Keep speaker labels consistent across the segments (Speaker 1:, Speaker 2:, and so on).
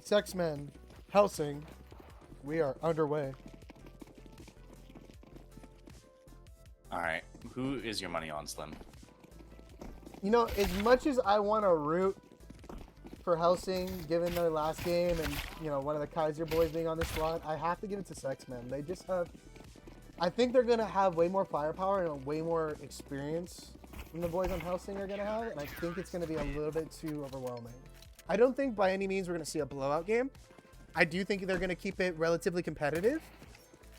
Speaker 1: SeX-Men, Hellsing, we are underway.
Speaker 2: All right, who is your money on, Slim?
Speaker 1: You know, as much as I want to root for Hellsing, given their last game and, you know, one of the Kaiser boys being on the squad, I have to give it to SeX-Men. They just have... I think they're going to have way more firepower and way more experience than the boys on Hellsing are going to have, and I think it's going to be a little bit too overwhelming. I don't think by any means we're going to see a blowout game. I do think they're going to keep it relatively competitive,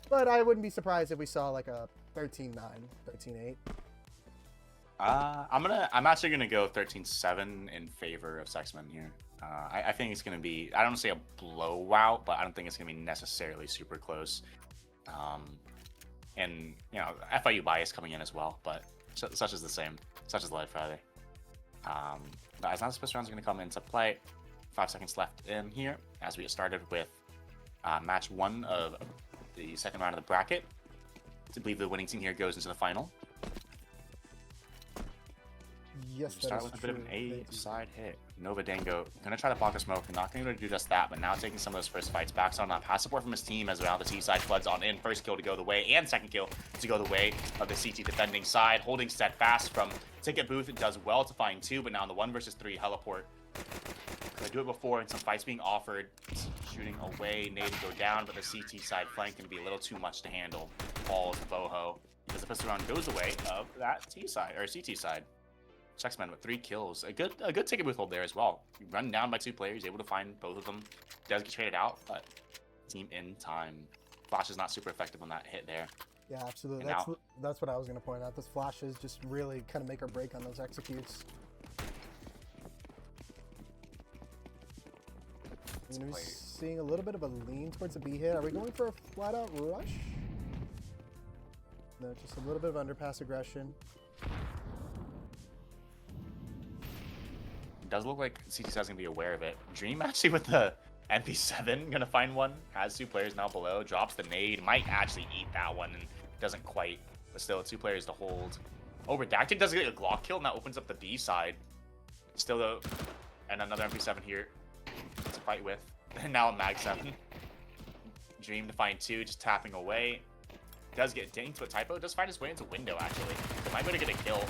Speaker 1: but I wouldn't be surprised if we saw like a 13-9, 13-8.
Speaker 2: I'm actually gonna go 13-7 in favor of SeX-Men here. I think it's gonna be, I don't want to say a blowout, but I don't think it's gonna be necessarily super close. And you know, FIU bias coming in as well, but such is the same, such is life rather. But as now the special rounds are gonna come into play, 5 seconds left in here as we get started with match 1 of the second round of the bracket. To believe the winning team here goes into the final.
Speaker 1: Yes,
Speaker 2: Start with a bit of an A-side hit. Nova Dango gonna try to block the smoke. Not gonna be able to do just that, but now taking some of those first fights. Backs on that pass support from his team as well. The T side floods on in. First kill to go the way, and second kill to go the way of the CT defending side. Holding steadfast from Ticket Booth. It does well to find 2, but now in the 1 versus 3 heliport. Could do it before, and some fights being offered. Shooting away, nade to go down, but the CT side flank can be a little too much to handle. Falls Boho. Because the pistol round goes away of that T side, or CT side. SeX-Men with 3 kills. A good Ticket Booth hold there as well. Run down by 2 players, able to find both of them. Does get traded out, but team in time. Flash is not super effective on that hit there.
Speaker 1: Yeah, absolutely.
Speaker 2: And
Speaker 1: That's what I was going to point out. Those flashes just really kind of make or break on those executes. I'm going to be seeing a little bit of a lean towards the B hit. Are we going for a flat-out rush? No, just a little bit of underpass aggression.
Speaker 2: Does look like CT is gonna be aware of it. Dream actually with the MP7 gonna find one. Has 2 players now below. Drops the nade. Might actually eat that one and doesn't quite. But still, 2 players to hold. Oh, Redacted does get a Glock kill and that opens up the B side. Still though, and another MP7 here to fight with. And now a Mag 7. Dream to find 2, just tapping away. Does get dinged, but Typo does find his way into window actually. Might be able to get a kill.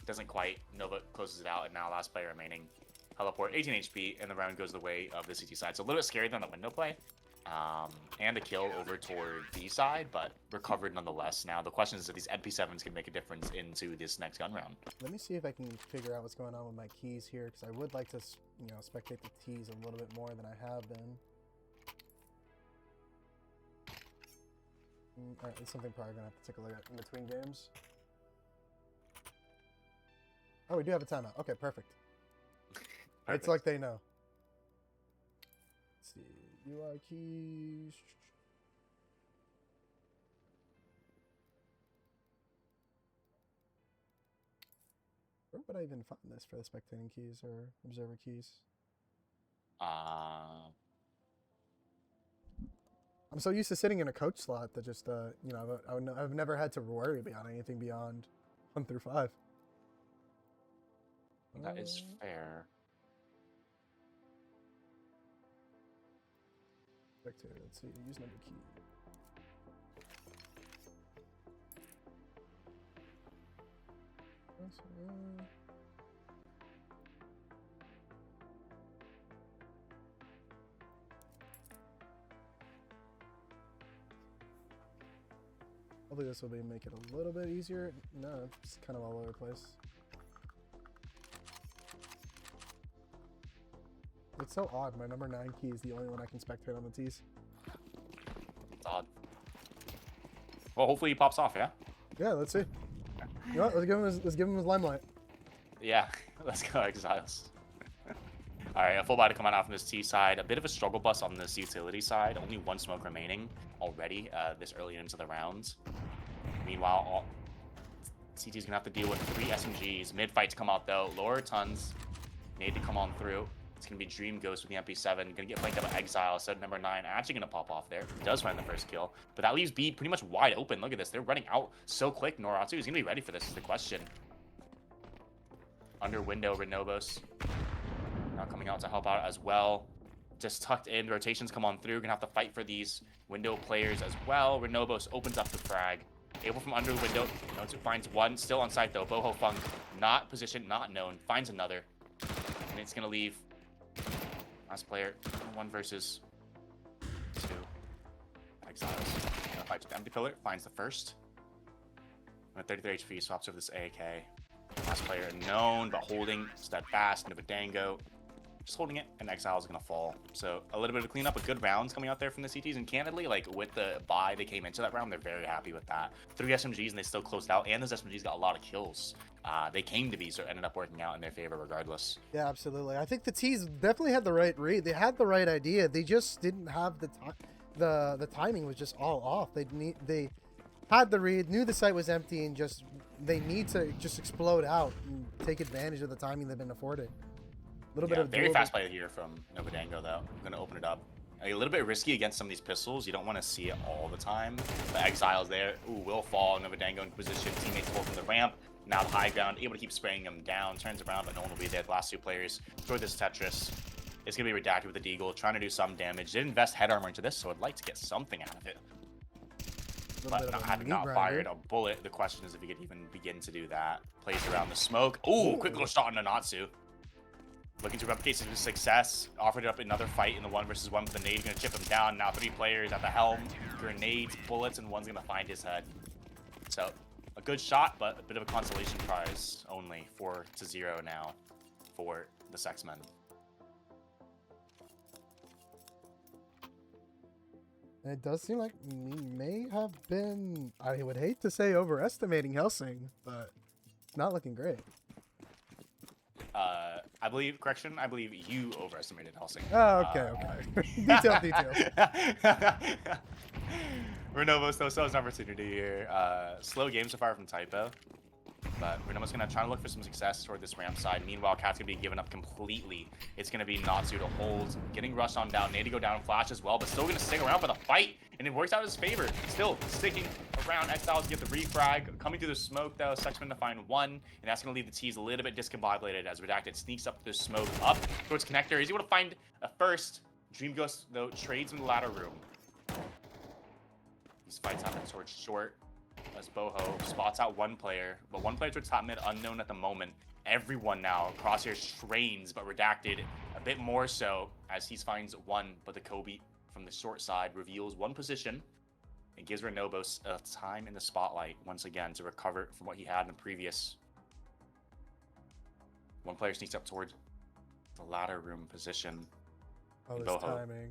Speaker 2: Doesn't quite. Nova closes it out, and now last player remaining. Heliport, 18 HP, and the round goes the way of the CT side. So a little bit scary than the window play. And a kill over toward B side, but recovered nonetheless. Now the question is if these MP7s can make a difference into this next gun round.
Speaker 1: Let me see if I can figure out what's going on with my keys here, because I would like to, you know, spectate the T's a little bit more than I have been. All right, it's something probably gonna have to take a look at in between games. Oh, we do have a timeout. Okay, perfect. It's like they know. Let's see. UI keys. Where would I even find this for the spectating keys or observer keys? I'm so used to sitting in a coach slot that just, you know, I've never had to worry about anything beyond 1 through 5.
Speaker 2: That is fair.
Speaker 1: Spectator, let's see, use number key. Hopefully this will make it a little bit easier. No, it's kind of all over the place. It's so odd. My number 9 key is the only one I can spectate on the T's.
Speaker 2: It's odd. Well, hopefully he pops off, yeah?
Speaker 1: Yeah, let's see. You know what? Let's give him his limelight.
Speaker 2: Yeah, let's go Exiles. Alright, a full body coming out from this T side. A bit of a struggle bus on this utility side. Only 1 smoke remaining already this early into the rounds. Meanwhile, CT's gonna have to deal with 3 SMGs. Mid fight to come out though. Lower tons. Need to come on through. It's going to be Dream Ghost with the MP7. Going to get flanked up by Exile. So number 9 actually going to pop off there. Does find the first kill. But that leaves B pretty much wide open. Look at this. They're running out so quick. Noratsu is going to be ready for this is the question. Under window, Renobos. Now coming out to help out as well. just tucked in. Rotations come on through. Gonna have to fight for these window players as well. Renobos opens up the frag. Able from under the window. Nozu finds one. Still on site though. Boho Fung not positioned, not known. Finds another. And it's gonna leave last player. 1 versus 2. Exiles. Gonna fight with the empty pillar. Finds the first. At 33 HP, swaps over this AK. Last player known, but holding. Steadfast. Novadango. Just holding it, and Exile is gonna fall. So a little bit of cleanup, but good rounds coming out there from the CTs. And candidly, like with the bye they came into that round, they're very happy with that. 3 SMGs and they still closed out, and those SMGs got a lot of kills. They came to be, so it ended up working out in their favor regardless.
Speaker 1: Yeah, absolutely. I think the T's definitely had the right read. They had the right idea. They just didn't have the time. The timing was just all off. They had the read, knew the site was empty, and just they need to just explode out and take advantage of the timing they've been afforded. Little bit of
Speaker 2: very fast play here from Novadango though. I'm gonna open it up. A little bit risky against some of these pistols. You don't want to see it all the time. The Exile's there. Ooh, will fall. Novadango in position. Teammates pull from the ramp. Now the high ground, able to keep spraying them down. Turns around, but no one will be there. The last 2 players throw this Tetris. It's gonna be redacted with the Deagle, trying to do some damage. Did invest head armor into this, so I'd like to get something out of it. But not having fired a bullet, the question is if he could even begin to do that. Plays around the smoke. Ooh, quick little shot on Nanatsu. Looking to replicate his success. Offered up another fight in the 1 versus 1 with the nade. Gonna chip him down. Now 3 players at the helm. Grenades, bullets, and one's gonna find his head. So a good shot, but a bit of a consolation prize only. 4-0 now for the SeX-Men.
Speaker 1: It does seem like we may have been, I would hate to say overestimating Hellsing, but it's not looking great.
Speaker 2: I believe you overestimated Hellsing.
Speaker 1: Oh, okay, okay. detail.
Speaker 2: Renovo still has an opportunity here. Slow game so far from Typo. But Renovo's going to try to look for some success toward this ramp side. Meanwhile, Cat's going to be given up completely. It's going to be Natsu to hold. Getting rushed on down. Need to go down flash as well, but still going to stick around for the fight. And it works out in his favor. Still sticking around. Exiles to get the refrag. Coming through the smoke, though. SeX-Men to find 1. And that's going to leave the T's a little bit discombobulated as Redacted sneaks up the smoke up towards Connector. He's able to find a first. Dream Ghost, though, trades in the ladder room. These fights happen towards short. As Boho spots out 1 player, but 1 player towards top mid, unknown at the moment. Everyone now, Crosshairs trains, but Redacted a bit more so as he finds 1, but the Kobe from the short side reveals 1 position and gives Renobos a time in the spotlight once again to recover from what he had in the previous. 1 player sneaks up towards the ladder room position.
Speaker 1: Oh, this
Speaker 2: Boho.
Speaker 1: timing.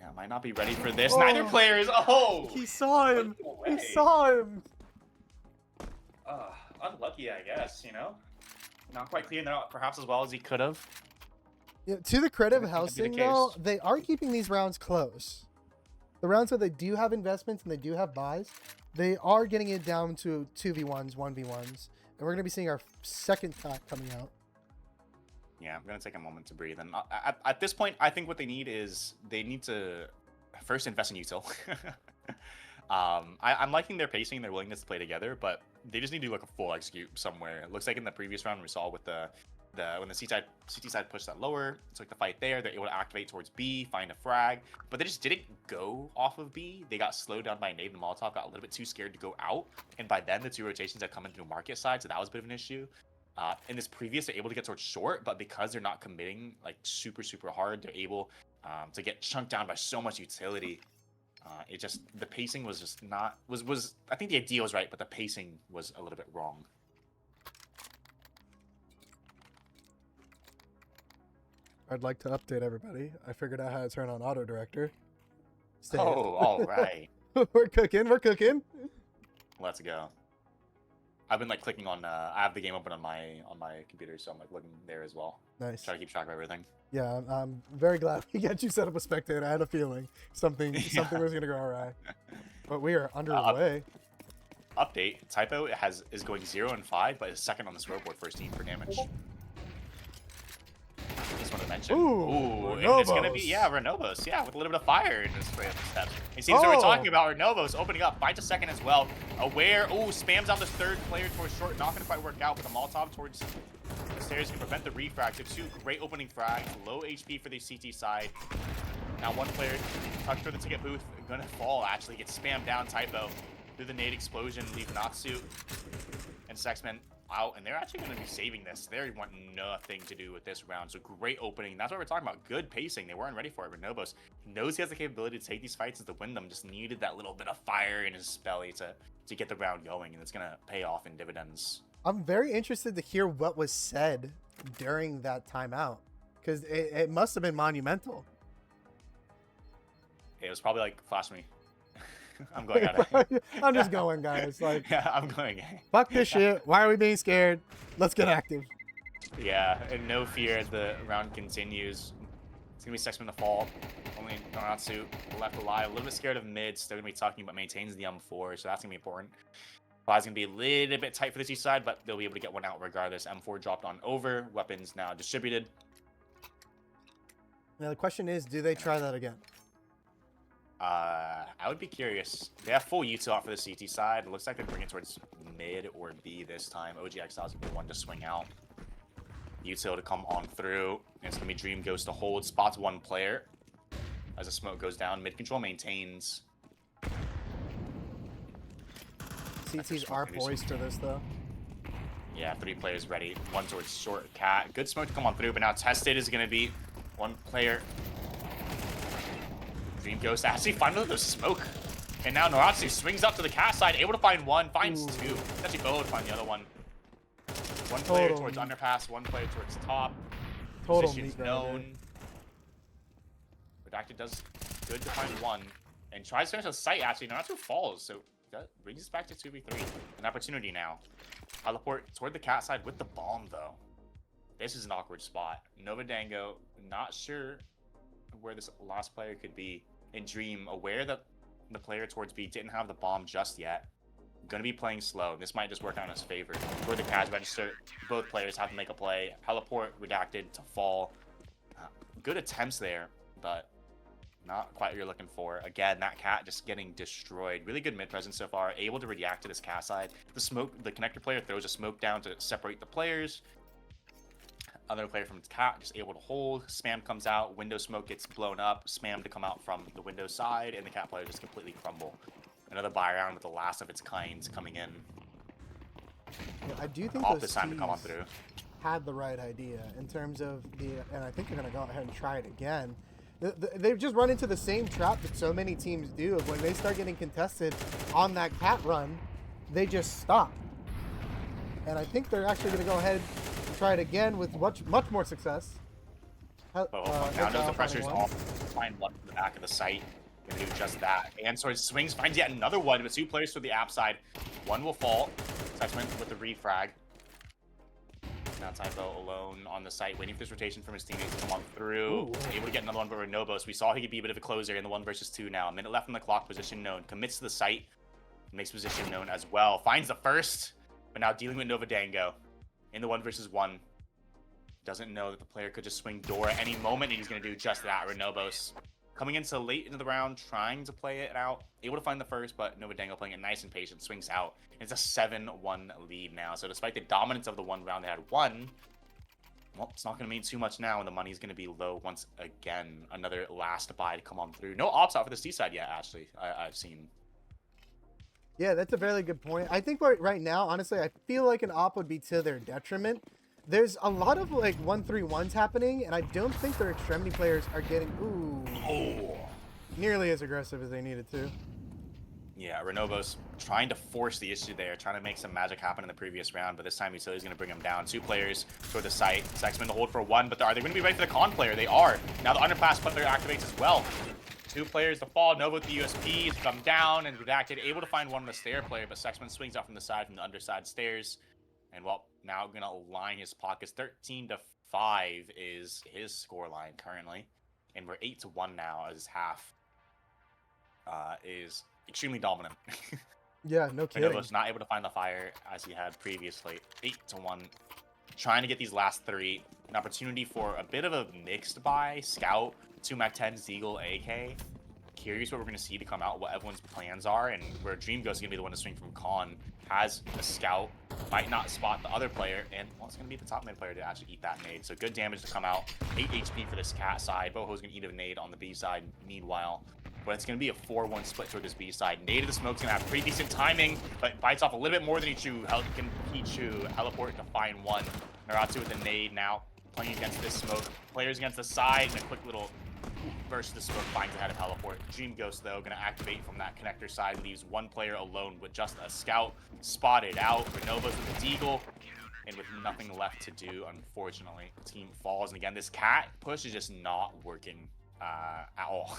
Speaker 2: Yeah, might not be ready for this. Neither player is. Oh!
Speaker 1: He saw him! He saw him!
Speaker 2: Unlucky, I guess, you know? Not quite clearing that out perhaps as well as he could have.
Speaker 1: Yeah, to the credit of
Speaker 2: I think that'd be
Speaker 1: Hellsing,
Speaker 2: the
Speaker 1: though,
Speaker 2: case.
Speaker 1: they are keeping these rounds close. The rounds where they do have investments and they do have buys, they are getting it down to 2v1s, 1v1s. And we're going to be seeing our second pack coming out.
Speaker 2: Yeah, I'm going to take a moment to breathe. And at this point, I think what they need is they need to first invest in util. I'm liking their pacing and their willingness to play together, but they just need to do like a full execute somewhere. It looks like in the previous round we saw with when the CT side pushed that lower, it's like the fight there. They're able to activate towards B, find a frag, but they just didn't go off of B. They got slowed down by nade and Molotov, got a little bit too scared to go out, and by then the 2 rotations had come into market side, so that was a bit of an issue. In this previous, they're able to get towards short, but because they're not committing like super hard, they're able to get chunked down by so much utility. It just, the pacing was just not, I think the idea was right, but the pacing was a little bit wrong.
Speaker 1: I'd like to update everybody. I figured out how to turn on auto director.
Speaker 2: Oh, all right.
Speaker 1: We're cooking.
Speaker 2: Let's go. I've been like clicking on. I have the game open on my computer, so I'm like looking there as well.
Speaker 1: Nice.
Speaker 2: Try to keep track of everything.
Speaker 1: Yeah, I'm very glad we got you set up a spectator. I had a feeling something was gonna go awry, but we are underway.
Speaker 2: Update: Typo is going 0-5, but is second on the scoreboard for his team for damage. Just want to mention.
Speaker 1: Ooh,
Speaker 2: and it's gonna be Renobos, with a little bit of fire in this step. It seems that we're talking about Renobos opening up. Finds a second as well. Aware. Spams out this 3rd player towards short. Not gonna quite work out, but the Molotov towards stairs can prevent the refrags. They have 2 great opening frags, low HP for the CT side. Now one player tucked through the ticket booth, gonna fall actually, gets spammed down, typo through the nade explosion, leave Natsu and SeX-Men out, and they're actually gonna be saving this. They want nothing to do with this round, so great opening. That's what we're talking about, good pacing. They weren't ready for it. Renobos knows he has the capability to take these fights and to win them, just needed that little bit of fire in his belly to get the round going, and it's gonna pay off in dividends.
Speaker 1: I'm very interested to hear what was said during that timeout, because it must have been monumental.
Speaker 2: It was probably like, flash me. I'm going at it.
Speaker 1: I'm just going, guys. Like,
Speaker 2: yeah, I'm going.
Speaker 1: Fuck this shit. Why are we being scared? Let's get active.
Speaker 2: Yeah, and no fear as the round continues. It's gonna be SeX-Men to fall. Only Naratsu left alive. A little bit scared of mid. Still gonna be talking about maintains the M4, so that's gonna be important. Five's gonna be a little bit tight for the C side, but they'll be able to get one out regardless. M4 dropped on over. Weapons now distributed.
Speaker 1: Now the question is, do they try that again?
Speaker 2: I would be curious. They have full util out for the CT side. It looks like they bring it towards mid or B this time. OG Exile's gonna be one to swing out. Util to come on through. And it's gonna be Dream goes to hold. Spots one player as the smoke goes down. Mid control maintains.
Speaker 1: CTs are poised for this though.
Speaker 2: Yeah, 3 players ready. One towards short cat. Good smoke to come on through, but now tested is gonna be 1 player. Dream goes to actually find one of those smoke. And now Naratsu swings up to the cat side, able to find one, finds 2. Actually both find the other one. 1 player towards underpass, 1 player towards top. Position's known. Redacted does good to find 1. And tries to finish the site actually. Naratsu falls, so that brings us back to 2v3. An opportunity now. Teleport toward the cat side with the bomb though. This is an awkward spot. Nova Dango, not sure where this last player could be. And Dream, aware that the player towards B didn't have the bomb just yet. Gonna be playing slow. This might just work out in his favor. For the cash register, both players have to make a play. Teleport Redacted to fall. Good attempts there, but not quite what you're looking for. Again, that cat just getting destroyed. Really good mid presence so far. Able to react to this cat side. The connector player throws a smoke down to separate the players. Other player from cat just able to hold. Spam comes out. Window smoke gets blown up. Spam to come out from the window side, and the cat player just completely crumble. Another buy round with the last of its kind coming in.
Speaker 1: Yeah, I do think
Speaker 2: off
Speaker 1: those
Speaker 2: this time to come on through.
Speaker 1: Had the right idea in terms of the, and I think they're gonna go ahead and try it again. They've just run into the same trap that so many teams do. Of when they start getting contested on that cat run, they just stop. And I think they're actually gonna go ahead and try it again with much more success.
Speaker 2: Now knows the pressure's off. Find one from the back of the site. Gonna do just that. And so it swings, finds yet another one, but 2 players to the app side. 1 will fall. SeX-Men with the refrag. Now Typo alone on the site, waiting for this rotation from his teammates to come on through.
Speaker 1: Ooh.
Speaker 2: Able to get another one for Renobos. We saw he could be a bit of a closer in the 1 versus 2 now. A minute left on the clock, position known. Commits to the site. Makes position known as well. Finds the first, but now dealing with Nova Dango in the 1 versus 1. Doesn't know that the player could just swing door at any moment, and he's going to do just that. Renobos coming in so late into the round, trying to play it out. Able to find the first, but Nova Dango playing it nice and patient. Swings out. It's a 7-1 lead now. So despite the dominance of the 1 round they had won, well, it's not going to mean too much now, and the money's going to be low once again. Another last buy to come on through. No ops out for the C side yet, actually, I've seen.
Speaker 1: Yeah, that's a very good point. I think right now, honestly, I feel like an op would be to their detriment. There's a lot of like 1-3-1s happening, and I don't think their extremity players are getting nearly as aggressive as they needed to.
Speaker 2: Yeah, Renobos trying to force the issue there, trying to make some magic happen in the previous round, but this time Utility's going to bring him down. 2 players toward the site. SeX-Men to hold for 1, but are they going to be ready for the con player? They are. Now the underpass player activates as well. 2 players to fall. Nova with the USPs come down and Redacted able to find one of the stair player, but SeX-Men swings out from the side from the underside stairs. And well, now going to line his pockets. 13-5 is his score line currently. And we're 8-1 now as half is extremely dominant.
Speaker 1: Yeah, no kidding.
Speaker 2: was not able to find the fire as he had previously. 8-1. Trying to get these last 3. An opportunity for a bit of a mixed buy. Scout, 2 Mac 10, Zeagle, AK. curious what we're going to see to come out, what everyone's plans are, and where Dream Ghost is going to be the one to swing from Con. Has a scout, might not spot the other player, and well, it's going to be the top mid player to actually eat that nade. So good damage to come out. 8 HP for this cat side. Boho's going to eat a nade on the B side meanwhile. But it's going to be a 4-1 split toward this B side. Nade of the Smoke's going to have pretty decent timing, but bites off a little bit more than Ichu. Can Ichu teleport to find one. Naratsu with the nade now, playing against this Smoke. Players against the side, and a quick little burst of the Smoke finds ahead of Teleport. Dream Ghost, though, going to activate from that connector side, leaves one player alone with just a scout. Spotted out. Renovas with the Deagle, and with nothing left to do, unfortunately. The team falls, and again, this cat push is just not working at all.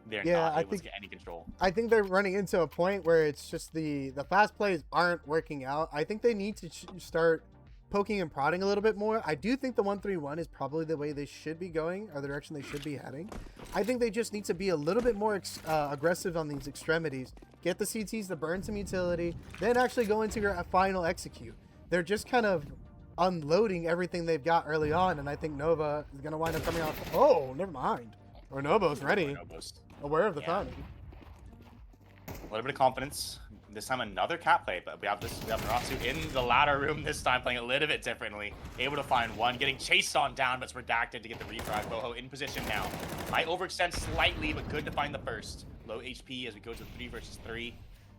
Speaker 2: They're not able to get any control.
Speaker 1: I think they're running into a point where it's just the fast plays aren't working out. I think they need to start poking and prodding a little bit more. I do think the 1-3-1 is probably the way they should be going, or the direction they should be heading. I think they just need to be a little bit more aggressive on these extremities, get the CTs to burn some utility, then actually go into your final execute. They're just kind of unloading everything they've got early on, and I think Nova is going to wind up coming out. Oh, never mind. Or Novo's ready. Aware of the timing.
Speaker 2: A little bit of confidence. This time another cat play, but we have Naratsu in the ladder room this time, playing a little bit differently. Able to find one, getting chased on down, but it's redacted to get the refrag. Boho in position now. Might overextend slightly, but good to find the first. Low HP as we go to 3 versus 3.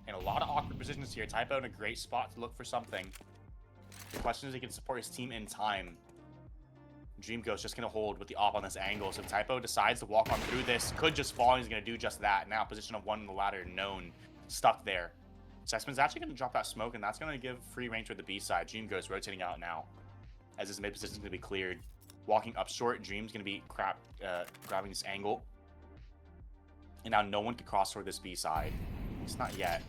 Speaker 2: And a lot of awkward positions here. Typo in a great spot to look for something. The question is, he can support his team in time. Dream Ghost just going to hold with the op on this angle. So if Typo decides to walk on through this, could just fall, and he's going to do just that. Now position of 1 in the ladder known. Stuck there. SeX-Men's actually going to drop that smoke, and that's going to give free range to the B side. Dream Ghost rotating out now as his mid position is going to be cleared. Walking up short, Dream's going to be grabbing this angle. And now no one can cross toward this B side. At least not yet.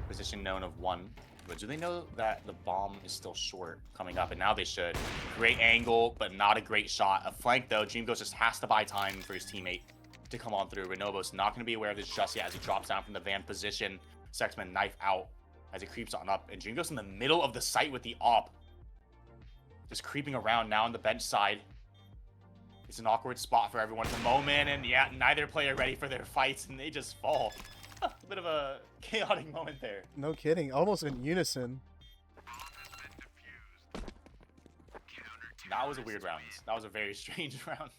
Speaker 2: Position known of 1. But do they know that the bomb is still short coming up? And now they should. Great angle, but not a great shot. A flank, though. Dream Ghost just has to buy time for his teammate to come on through. Renovo's not going to be aware of this just yet as he drops down from the van position. SeX-Men knife out as he creeps on up. And Dream Ghost in the middle of the site with the op. Just creeping around now on the bench side. It's an awkward spot for everyone at the moment. And yeah, neither player ready for their fights, and they just fall. A bit of a chaotic moment there.
Speaker 1: No kidding. Almost in unison.
Speaker 2: That was a weird round. That was a very strange round.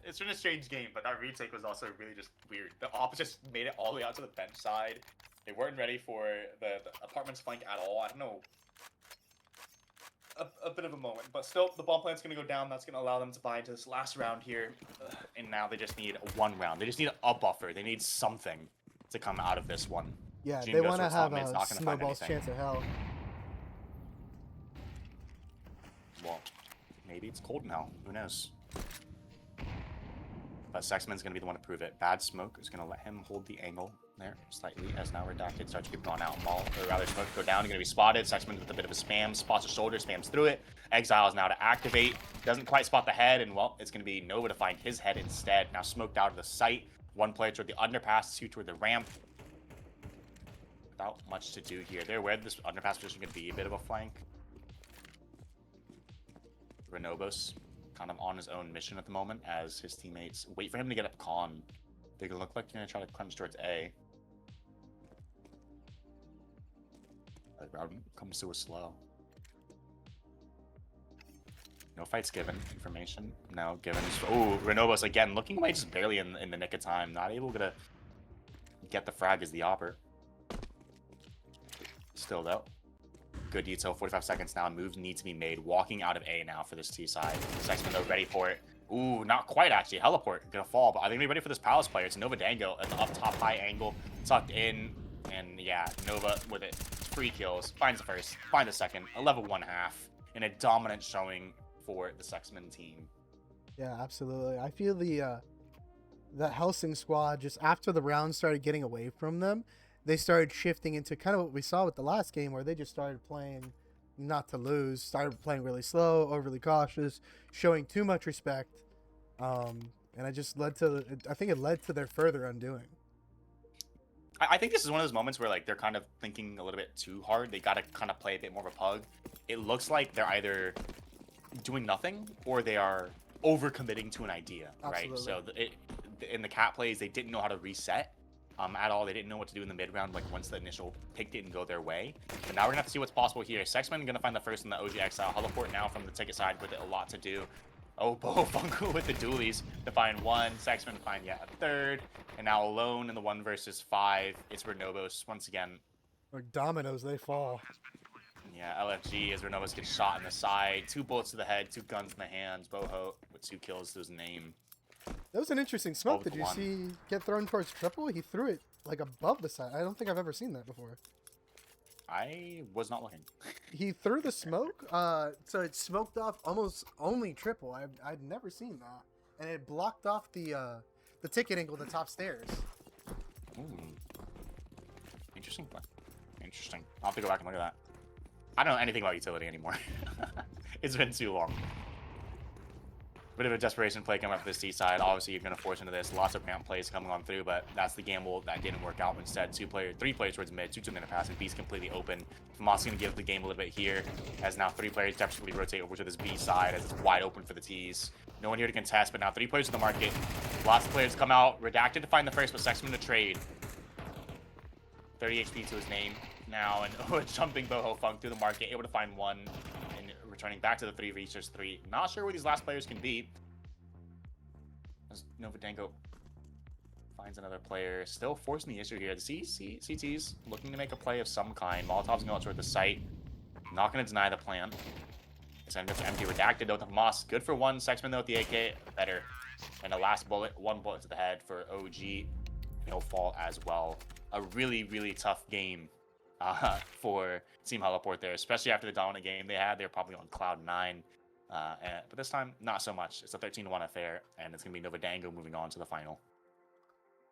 Speaker 2: It's been a strange game, but that retake was also really just weird. The op just made it all the way out to the bench side. They weren't ready for the apartment's flank at all. I don't know. A bit of a moment, but still, the bomb plant's going to go down. That's going to allow them to buy into this last round here. And now they just need 1 round. They just need a buffer. They need something to come out of this one.
Speaker 1: Yeah, they want to have a snowball's chance of hell.
Speaker 2: Well, maybe it's cold now. Who knows? But SeX-Men's going to be the one to prove it. Bad Smoke is going to let him hold the angle there slightly as now Redacted starts to get gone out and ball. Or rather, Smoke go down. He's going to be spotted. SeX-Men with a bit of a spam. Spots a shoulder, spams through it. Exiles now to activate. Doesn't quite spot the head, and well, it's going to be Nova to find his head instead. Now smoked out of the site. 1 player toward the underpass, 2 toward the ramp. Without much to do here. They're aware this underpass position could be a bit of a flank. Renobos kind of on his own mission at the moment as his teammates wait for him to get up con. They're going to look like they're going to try to crunch towards A. The round comes to a slow. No fights given. Information. No given. Oh, Renobos again looking away just barely in the nick of time. Not able to get the frag as the opper. Still though. Good detail. 45 seconds now. Moves need to be made. Walking out of A now for this T side. SeX-Men though ready for it. Ooh, not quite actually. Heliport gonna fall, but I think they're ready for this Palace player. It's Nova Dango at the up top high angle, tucked in, and yeah, Nova with it. 3 kills. Finds the first. Finds the second. A level 1/2, and a dominant showing for the SeX-Men team.
Speaker 1: Yeah, absolutely. I feel the Hellsing squad, just after the round started getting away from them, they started shifting into kind of what we saw with the last game, where they just started playing not to lose, started playing really slow, overly cautious, showing too much respect, and it just led to, I think it led to their further undoing.
Speaker 2: I think this is one of those moments where like they're kind of thinking a little bit too hard. They got to kind of play a bit more of a pug. It looks like they're either doing nothing or they are overcommitting to an idea, right?
Speaker 1: Absolutely.
Speaker 2: So in the cat plays, they didn't know how to reset at all. They didn't know what to do in the mid round, like once the initial pick didn't go their way. But now we're gonna have to see what's possible here. SeX-Men gonna find the first in the OG Exile. Heliport now from the ticket side with a lot to do. Oh, Funku with the dualies to find one. SeX-Men find yet a third. And now alone in the 1 versus 5, it's Renobos once again.
Speaker 1: Like dominoes, they fall.
Speaker 2: Yeah, LFG as Renobos gets shot in the side. 2 bullets to the head, 2 guns in the hands. Boho with 2 kills to his name.
Speaker 1: That was an interesting smoke. Did you
Speaker 2: 12-1.
Speaker 1: see get thrown towards triple? He threw it like above the side. I don't think I've ever seen that before.
Speaker 2: I was not looking.
Speaker 1: He threw the smoke, so it smoked off almost only triple. I'd never seen that, and it blocked off the ticket angle, the top stairs.
Speaker 2: Ooh. Interesting play. Interesting. I'll have to go back and look at that. I don't know anything about utility anymore. It's been too long. Bit of a desperation play coming up this C side. Obviously, you're going to force into this. Lots of ramp plays coming on through, but that's the gamble that didn't work out. Instead, 3 players towards mid, 2 to the pass, and B's completely open. Moss going to give the game a little bit here, as now 3 players desperately rotate over to this B side, as it's wide open for the T's. No one here to contest, but now 3 players in the market. Lots of players come out. Redacted to find the first, but SeX-Men to trade. 30 HP to his name now, and jumping Boho Funk through the market, able to find one. Returning back to the 3 research 3. Not sure where these last players can be. As Novodango finds another player. Still forcing the issue here. The CT's looking to make a play of some kind. Molotov's going toward the site. Not going to deny the plan. It's going to go to empty. Redacted though with Moss. Good for 1. SeX-Men though with the AK. Better. And the last bullet. 1 bullet to the head for OG. No fault as well. A really, really tough game for Team Heliport there, especially after the dominant game they had. They're probably on cloud 9, but this time not so much. It's a 13-1 affair, and it's gonna be Novodango moving on to the final.